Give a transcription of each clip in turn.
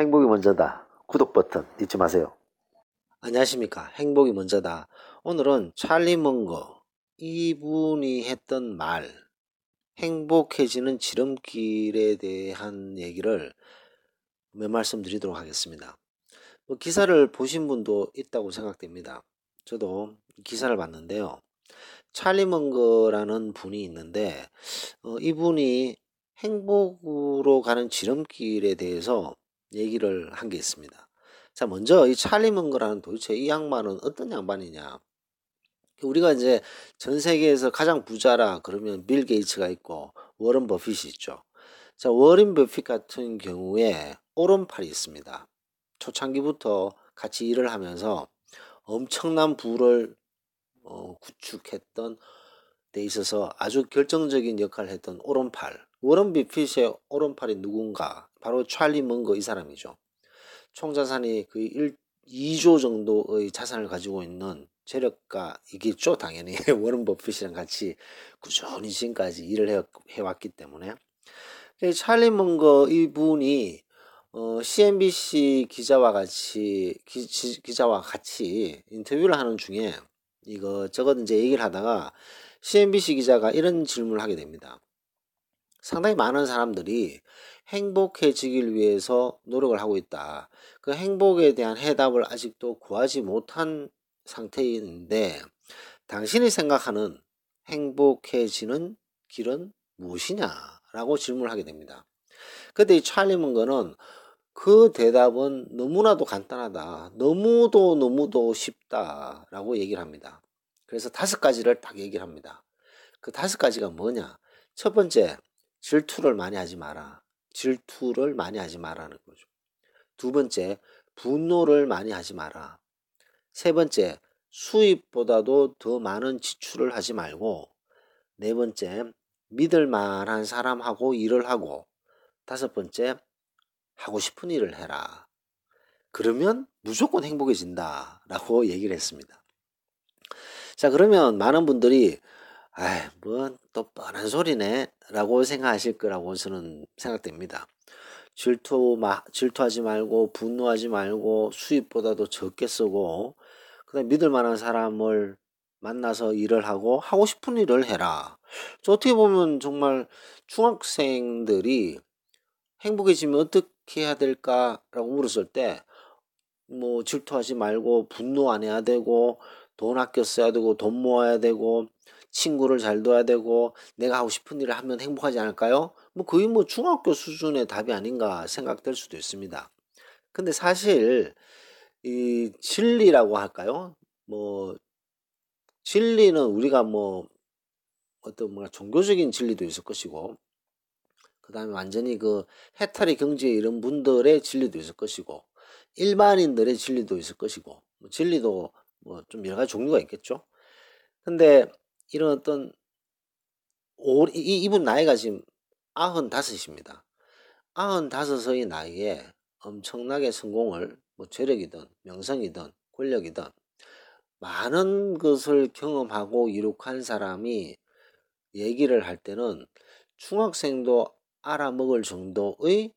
행복이 먼저다. 구독 버튼 잊지 마세요. 안녕하십니까. 행복이 먼저다. 오늘은 찰리 먼거 이분이 했던 말, 행복해지는 지름길에 대한 얘기를 몇 말씀 드리도록 하겠습니다. 기사를 보신 분도 있다고 생각됩니다. 저도 기사를 봤는데요. 찰리 먼거라는 분이 있는데 이분이 행복으로 가는 지름길에 대해서 얘기를 한 게 있습니다. 자, 먼저 이 찰리 먼거라는 도대체 이 양반은 어떤 양반이냐? 우리가 이제 전 세계에서 가장 부자라 그러면 빌 게이츠가 있고 워런 버핏이 있죠. 자, 워런 버핏 같은 경우에 오른팔이 있습니다. 초창기부터 같이 일을 하면서 엄청난 부를 구축했던 데 있어서 아주 결정적인 역할을 했던 오른팔. 워런 버핏의 오른팔이 누군가? 바로 찰리 먼거 이 사람이죠. 총자산이 그 2조 정도의 자산을 가지고 있는 재력가이겠죠. 당연히 워런 버핏이랑 같이 꾸준히 지금까지 일을 해왔기 때문에. 찰리 먼거 이분이 CNBC 기자와 같이 인터뷰를 하는 중에 이것저것 이제 얘기를 하다가 CNBC 기자가 이런 질문을 하게 됩니다. 상당히 많은 사람들이 행복해지길 위해서 노력을 하고 있다. 그 행복에 대한 해답을 아직도 구하지 못한 상태인데 당신이 생각하는 행복해지는 길은 무엇이냐라고 질문을 하게 됩니다. 그때 이 찰리 먼거는 그 대답은 너무나도 간단하다. 너무도 쉽다라고 얘기를 합니다. 그래서 5가지를 딱 얘기를 합니다. 그 5가지가 뭐냐? 첫 번째, 질투를 많이 하지 마라. 질투를 많이 하지 마라는 거죠. 두 번째, 분노를 많이 하지 마라. 세 번째, 수입보다도 더 많은 지출을 하지 말고, 네 번째, 믿을 만한 사람하고 일을 하고, 5번째, 하고 싶은 일을 해라. 그러면 무조건 행복해진다. 라고 얘기를 했습니다. 자, 그러면 많은 분들이 뭐 또 뻔한 소리네 라고 생각하실 거라고 저는 생각됩니다. 질투하지 말고 분노하지 말고 수입보다도 적게 쓰고 그다음에 믿을 만한 사람을 만나서 일을 하고 싶은 일을 해라. 저 어떻게 보면 정말 중학생들이 행복해지면 어떻게 해야 될까라고 물었을 때 뭐 질투하지 말고 분노 안 해야 되고 돈 아껴 써야 되고 돈 모아야 되고 친구를 잘 둬야 되고 내가 하고 싶은 일을 하면 행복하지 않을까요? 뭐 거의 뭐 중학교 수준의 답이 아닌가 생각될 수도 있습니다. 근데 사실 이 진리라고 할까요? 뭐 진리는 우리가 뭐 어떤 뭔가 종교적인 진리도 있을 것이고 그다음에 완전히 그 해탈의 경지에 이른 분들의 진리도 있을 것이고 일반인들의 진리도 있을 것이고 뭐 진리도 뭐 좀 여러 가지 종류가 있겠죠. 근데 이런 어떤 이분 나이가 지금 95입니다. 95의 나이에 엄청나게 성공을 뭐 재력이든 명성이든 권력이든 많은 것을 경험하고 이룩한 사람이 얘기를 할 때는 중학생도 알아먹을 정도의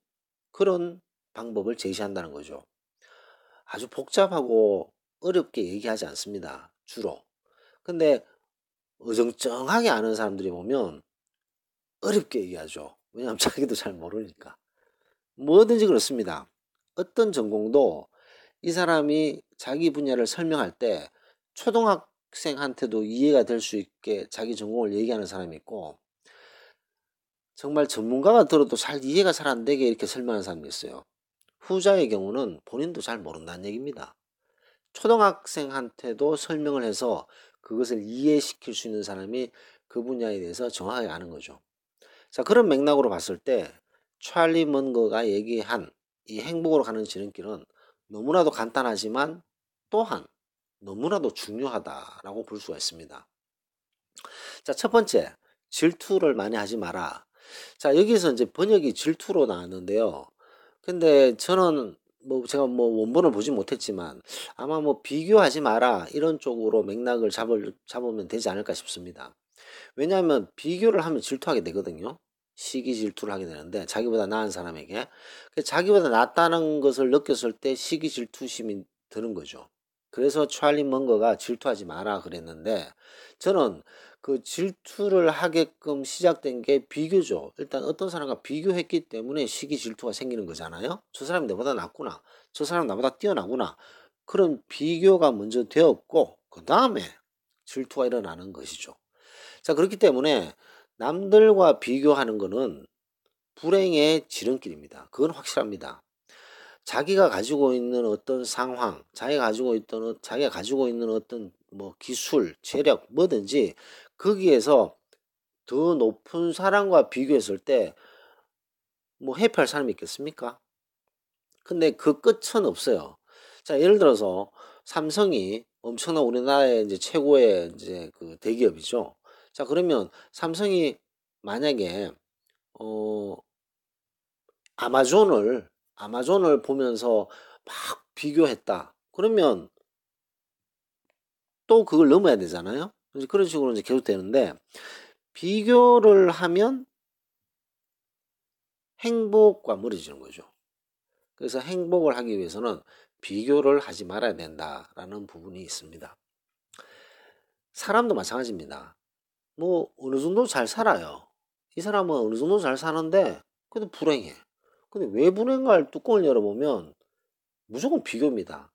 그런 방법을 제시한다는 거죠. 아주 복잡하고 어렵게 얘기하지 않습니다. 주로. 근데 어정쩡하게 아는 사람들이 보면 어렵게 얘기하죠. 왜냐하면 자기도 잘 모르니까. 뭐든지 그렇습니다. 어떤 전공도 이 사람이 자기 분야를 설명할 때 초등학생한테도 이해가 될 수 있게 자기 전공을 얘기하는 사람이 있고 정말 전문가가 들어도 이해가 잘 안 되게 이렇게 설명하는 사람이 있어요. 후자의 경우는 본인도 잘 모른다는 얘기입니다. 초등학생한테도 설명을 해서 그것을 이해시킬 수 있는 사람이 그 분야에 대해서 정확하게 아는 거죠. 자, 그런 맥락으로 봤을 때 찰리 먼거가 얘기한 이 행복으로 가는 지름길은 너무나도 간단하지만 또한 너무나도 중요하다라고 볼 수가 있습니다. 자, 첫 번째, 질투를 많이 하지 마라. 자, 여기서 이제 번역이 질투로 나왔는데요. 근데 저는 뭐 제가 뭐 원본을 보지 못했지만 아마 뭐 비교하지 마라 이런 쪽으로 맥락을 잡으면 되지 않을까 싶습니다. 왜냐하면 비교를 하면 질투하게 되거든요. 시기 질투를 하게 되는데 자기보다 나은 사람에게 자기보다 낫다는 것을 느꼈을 때 시기 질투심이 드는 거죠. 그래서 찰리 먼거가 질투하지 마라 그랬는데 저는 그 질투를 하게끔 시작된 게 비교죠. 일단 어떤 사람과 비교했기 때문에 시기 질투가 생기는 거잖아요. 저 사람이 내보다 낫구나. 저 사람 나보다 뛰어나구나. 그런 비교가 먼저 되었고 그 다음에 질투가 일어나는 것이죠. 자, 그렇기 때문에 남들과 비교하는 거는 불행의 지름길입니다. 그건 확실합니다. 자기가 가지고 있는 어떤 상황, 자기가 가지고 있는 어떤 뭐 기술, 재력, 뭐든지 거기에서 더 높은 사람과 비교했을 때 뭐 회피할 사람이 있겠습니까? 근데 그 끝은 없어요. 자, 예를 들어서 삼성이 엄청난 우리나라의 이제 최고의 이제 그 대기업이죠. 자, 그러면 삼성이 만약에 어 아마존을 보면서 막 비교했다. 그러면 또 그걸 넘어야 되잖아요. 이제 그런 식으로 이제 계속 되는데 비교를 하면 행복과 멀어지는 거죠. 그래서 행복을 하기 위해서는 비교를 하지 말아야 된다라는 부분이 있습니다. 사람도 마찬가지입니다. 뭐 어느 정도 잘 살아요. 이 사람은 어느 정도 잘 사는데 그래도 불행해. 근데 왜 불행할 뚜껑을 열어보면 무조건 비교입니다.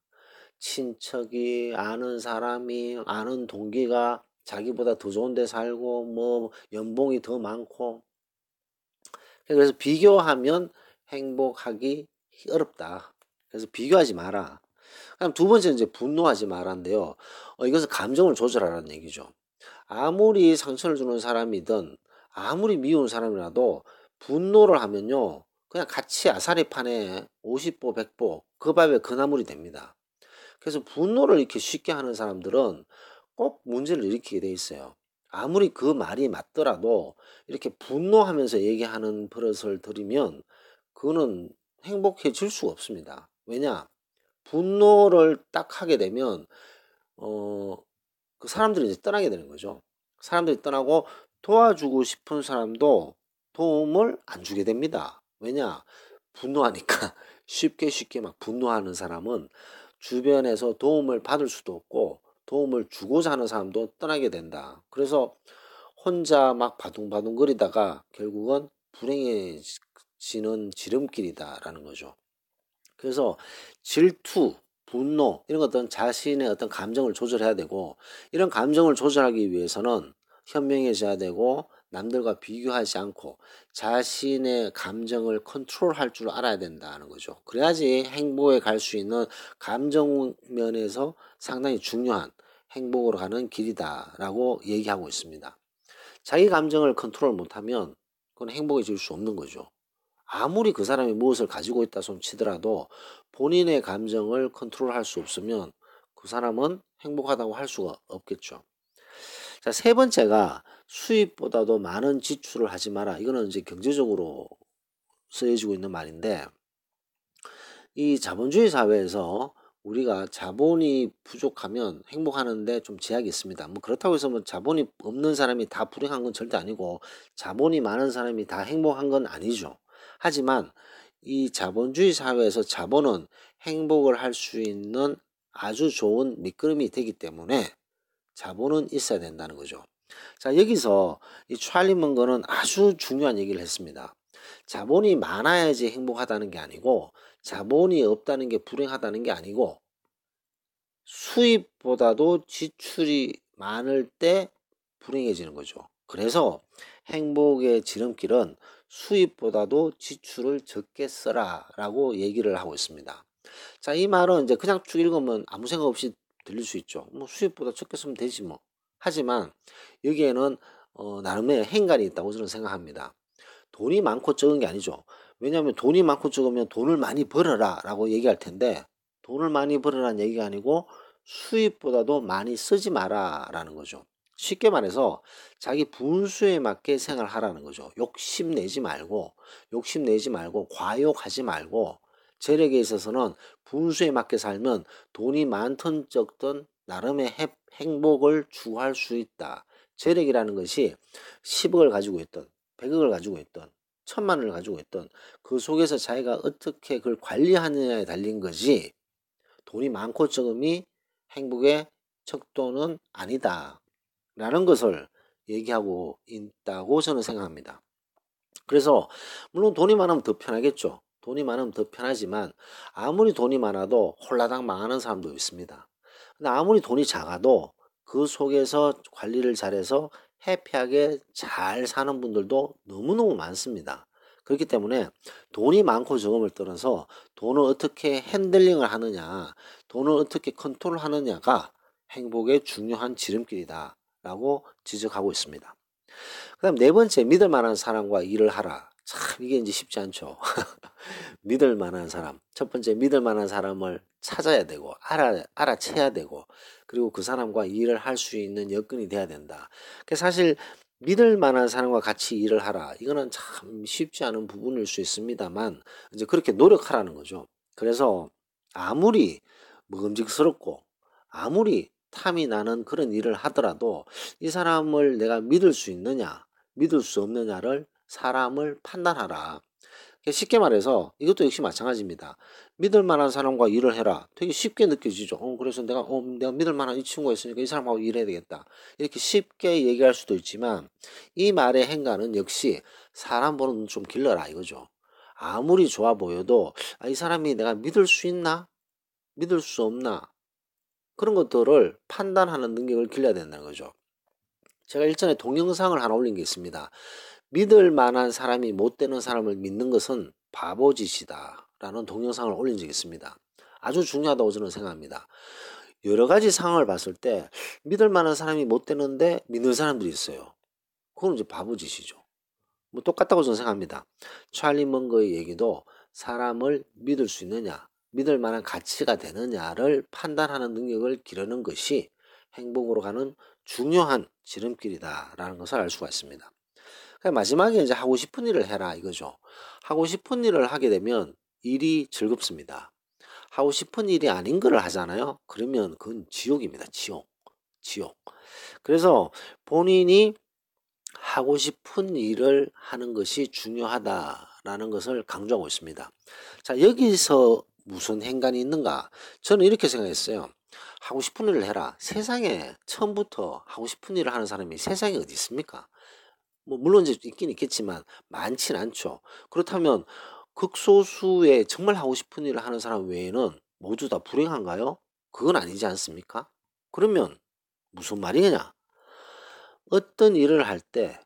친척이 아는 사람이 아는 동기가 자기보다 더 좋은 데 살고 뭐 연봉이 더 많고 그래서 비교하면 행복하기 어렵다. 그래서 비교하지 마라. 그럼 두 번째는 이제 분노하지 마라인데요. 이것은 감정을 조절하라는 얘기죠. 아무리 상처를 주는 사람이든 아무리 미운 사람이라도 분노를 하면요. 그냥 같이 아사리판에 50보 100보 그 밥에 그 나물이 됩니다. 그래서 분노를 이렇게 쉽게 하는 사람들은 꼭 문제를 일으키게 돼 있어요. 아무리 그 말이 맞더라도 이렇게 분노하면서 얘기하는 버릇을 들이면 그거는 행복해질 수가 없습니다. 왜냐? 분노를 딱 하게 되면 어 그 사람들이 이제 떠나게 되는 거죠. 사람들이 떠나고 도와주고 싶은 사람도 도움을 안 주게 됩니다. 왜냐? 분노하니까 쉽게 막 분노하는 사람은 주변에서 도움을 받을 수도 없고 도움을 주고자 하는 사람도 떠나게 된다. 그래서 혼자 막 바둥바둥거리다가 결국은 불행해지는 지름길이다라는 거죠. 그래서 질투, 분노 이런 것들은 자신의 어떤 감정을 조절해야 되고 이런 감정을 조절하기 위해서는 현명해져야 되고 남들과 비교하지 않고 자신의 감정을 컨트롤할 줄 알아야 된다는 거죠. 그래야지 행복에 갈 수 있는 감정 면에서 상당히 중요한 행복으로 가는 길이다라고 얘기하고 있습니다. 자기 감정을 컨트롤 못하면 그건 행복해질 수 없는 거죠. 아무리 그 사람이 무엇을 가지고 있다 손 치더라도 본인의 감정을 컨트롤할 수 없으면 그 사람은 행복하다고 할 수가 없겠죠. 자, 세 번째가 수입보다도 많은 지출을 하지 마라. 이거는 이제 경제적으로 쓰여지고 있는 말인데 이 자본주의 사회에서 우리가 자본이 부족하면 행복하는데 좀 제약이 있습니다. 뭐 그렇다고 해서 뭐 자본이 없는 사람이 다 불행한 건 절대 아니고 자본이 많은 사람이 다 행복한 건 아니죠. 하지만 이 자본주의 사회에서 자본은 행복을 할 수 있는 아주 좋은 밑거름이 되기 때문에 자본은 있어야 된다는 거죠. 자, 여기서 이 찰리 먼거는 아주 중요한 얘기를 했습니다. 자본이 많아야지 행복하다는 게 아니고 자본이 없다는 게 불행하다는 게 아니고 수입보다도 지출이 많을 때 불행해지는 거죠. 그래서 행복의 지름길은 수입보다도 지출을 적게 써라라고 얘기를 하고 있습니다. 자, 이 말은 이제 그냥 쭉 읽으면 아무 생각 없이 들릴 수 있죠. 뭐 수입보다 적게 쓰면 되지 뭐. 하지만 여기에는 나름의 행간이 있다고 저는 생각합니다. 돈이 많고 적은 게 아니죠. 왜냐하면 돈이 많고 적으면 돈을 많이 벌어라라고 얘기할 텐데 돈을 많이 벌으라는 얘기가 아니고 수입보다도 많이 쓰지 마라라는 거죠. 쉽게 말해서 자기 분수에 맞게 생활하라는 거죠. 욕심내지 말고 과욕하지 말고 재력에 있어서는 분수에 맞게 살면 돈이 많든 적든 나름의 행복을 추구할 수 있다. 재력이라는 것이 10억을 가지고 있든 100억을 가지고 있든 천만 원을 가지고 있던 그 속에서 자기가 어떻게 그걸 관리하느냐에 달린 거지 돈이 많고 적음이 행복의 척도는 아니다라는 것을 얘기하고 있다고 저는 생각합니다. 그래서 물론 돈이 많으면 더 편하겠죠. 돈이 많으면 더 편하지만 아무리 돈이 많아도 홀라당 망하는 사람도 있습니다. 근데 아무리 돈이 작아도 그 속에서 관리를 잘해서 해피하게 잘 사는 분들도 너무너무 많습니다. 그렇기 때문에 돈이 많고 적음을 떠나서 돈을 어떻게 핸들링을 하느냐, 돈을 어떻게 컨트롤하느냐가 행복의 중요한 지름길이다라고 지적하고 있습니다. 그다음 네 번째 믿을 만한 사람과 일을 하라. 참 이게 이제 쉽지 않죠. 믿을 만한 사람. 첫 번째 믿을 만한 사람을 찾아야 되고 알아채야 되고 그리고 그 사람과 일을 할 수 있는 여건이 돼야 된다. 사실 믿을 만한 사람과 같이 일을 하라. 이거는 참 쉽지 않은 부분일 수 있습니다만 이제 그렇게 노력하라는 거죠. 그래서 아무리 먹음직스럽고 아무리 탐이 나는 그런 일을 하더라도 이 사람을 내가 믿을 수 있느냐, 믿을 수 없느냐를 사람을 판단하라. 쉽게 말해서 이것도 역시 마찬가지입니다. 믿을 만한 사람과 일을 해라. 되게 쉽게 느껴지죠. 그래서 내가 믿을 만한 이 친구가 있으니까 이 사람하고 일해야 되겠다. 이렇게 쉽게 얘기할 수도 있지만 이 말의 행간은 역시 사람 보는 눈 좀 길러라 이거죠. 아무리 좋아 보여도 이 사람이 내가 믿을 수 있나? 믿을 수 없나? 그런 것들을 판단하는 능력을 길러야 된다는 거죠. 제가 일전에 동영상을 하나 올린 게 있습니다. 믿을 만한 사람이 못 되는 사람을 믿는 것은 바보짓이다 라는 동영상을 올린 적이 있습니다. 아주 중요하다고 저는 생각합니다. 여러 가지 상황을 봤을 때 믿을 만한 사람이 못 되는데 믿는 사람들이 있어요. 그건 이제 바보짓이죠. 뭐 똑같다고 저는 생각합니다. 찰리 먼거의 얘기도 사람을 믿을 수 있느냐, 믿을 만한 가치가 되느냐를 판단하는 능력을 기르는 것이 행복으로 가는 중요한 지름길이다라는 것을 알 수가 있습니다. 마지막에 이제 하고 싶은 일을 해라 이거죠. 하고 싶은 일을 하게 되면 일이 즐겁습니다. 하고 싶은 일이 아닌 거를 하잖아요. 그러면 그건 지옥입니다. 지옥. 지옥. 그래서 본인이 하고 싶은 일을 하는 것이 중요하다라는 것을 강조하고 있습니다. 자, 여기서 무슨 행간이 있는가? 저는 이렇게 생각했어요. 하고 싶은 일을 해라. 세상에 처음부터 하고 싶은 일을 하는 사람이 세상에 어디 있습니까? 뭐 물론 이제 있긴 있겠지만 많진 않죠. 그렇다면 극소수의 정말 하고 싶은 일을 하는 사람 외에는 모두 다 불행한가요? 그건 아니지 않습니까? 그러면 무슨 말이냐? 어떤 일을 할 때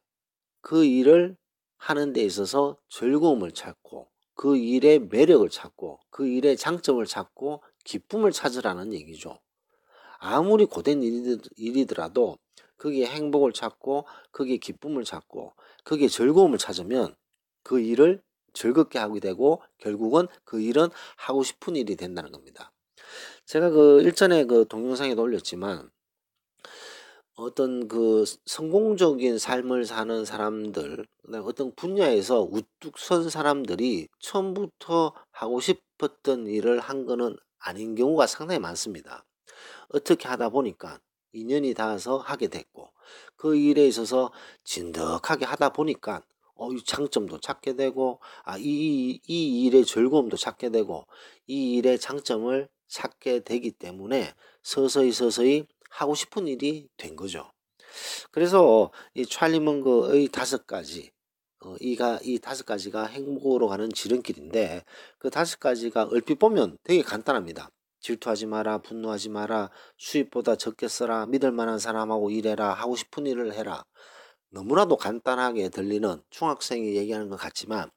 그 일을 하는 데 있어서 즐거움을 찾고 그 일의 매력을 찾고 그 일의 장점을 찾고 기쁨을 찾으라는 얘기죠. 아무리 고된 일이더라도 거기에 행복을 찾고 거기에 기쁨을 찾고 거기에 즐거움을 찾으면 그 일을 즐겁게 하게 되고 결국은 그 일은 하고 싶은 일이 된다는 겁니다. 제가 그 일전에 그 동영상에도 올렸지만 어떤 그 성공적인 삶을 사는 사람들, 그다음에 어떤 분야에서 우뚝 선 사람들이 처음부터 하고 싶었던 일을 한 거는 아닌 경우가 상당히 많습니다. 어떻게 하다 보니까 인연이 닿아서 하게 됐고 그 일에 있어서 진득하게 하다 보니까 이 장점도 찾게 되고 이 일의 즐거움도 찾게 되고 이 일의 장점을 찾게 되기 때문에 서서히 하고 싶은 일이 된 거죠. 그래서 이 찰리 먼거의 다섯 가지 이 다섯 가지가 행복으로 가는 지름길인데 그 다섯 가지가 얼핏 보면 되게 간단합니다. 질투하지 마라, 분노하지 마라, 수입보다 적게 써라, 믿을 만한 사람하고 일해라, 하고 싶은 일을 해라. 너무나도 간단하게 들리는 중학생이 얘기하는 것 같지만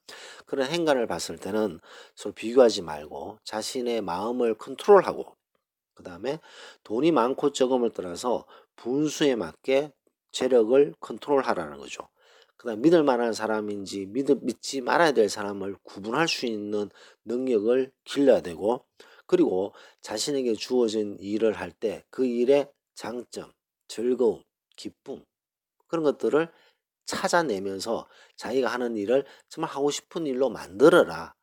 그런 행간을 봤을 때는 서로 비교하지 말고 자신의 마음을 컨트롤하고 그 다음에 돈이 많고 적음을 떠나서 분수에 맞게 재력을 컨트롤하라는 거죠. 그다음 믿을 만한 사람인지 믿지 말아야 될 사람을 구분할 수 있는 능력을 길러야 되고 그리고 자신에게 주어진 일을 할 때 그 일의 장점, 즐거움, 기쁨 그런 것들을 찾아내면서 자기가 하는 일을 정말 하고 싶은 일로 만들어라.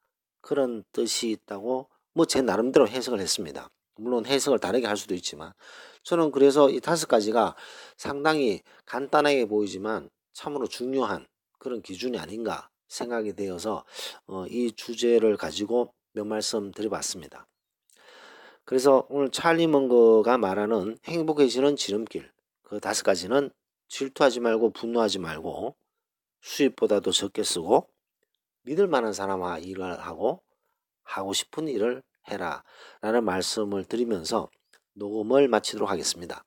그런 뜻이 있다고 뭐 제 나름대로 해석을 했습니다. 물론 해석을 다르게 할 수도 있지만 저는 그래서 이 다섯 가지가 상당히 간단하게 보이지만 참으로 중요한 그런 기준이 아닌가 생각이 되어서 이 주제를 가지고 몇 말씀 드려봤습니다. 그래서 오늘 찰리 먼거가 말하는 행복해지는 지름길, 그 5가지는 질투하지 말고 분노하지 말고 수입보다도 적게 쓰고 믿을 만한 사람과 일을 하고 싶은 일을 해라 라는 말씀을 드리면서 녹음을 마치도록 하겠습니다.